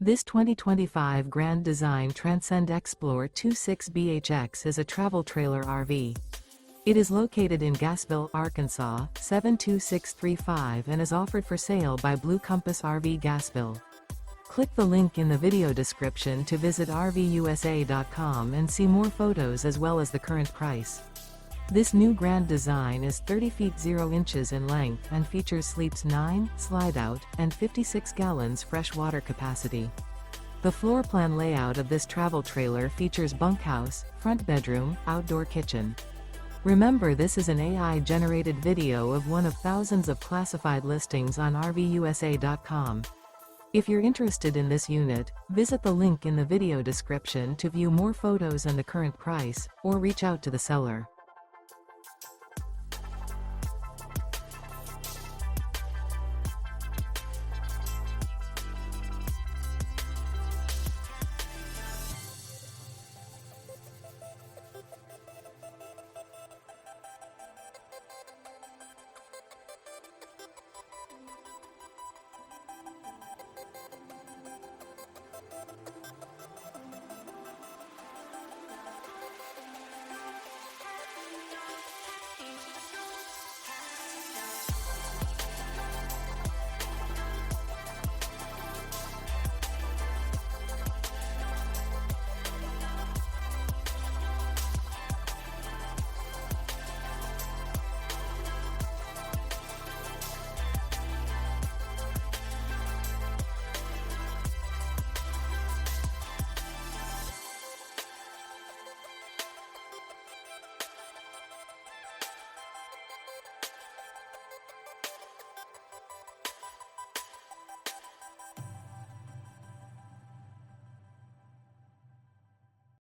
This 2025 Grand Design Transcend Xplor 26BHX is a travel trailer RV. It is located in Gassville, Arkansas, 72635 and is offered for sale by Blue Compass RV Gassville. Click the link in the video description to visit RVUSA.com and see more photos as well as the current price. This new Grand Design is 30 feet 0 inches in length and features sleeps 9, slide-out, and 56 gallons fresh water capacity. The floor plan layout of this travel trailer features bunkhouse, front bedroom, outdoor kitchen. Remember, this is an AI-generated video of one of thousands of classified listings on RVUSA.com. If you're interested in this unit, visit the link in the video description to view more photos and the current price, or reach out to the seller.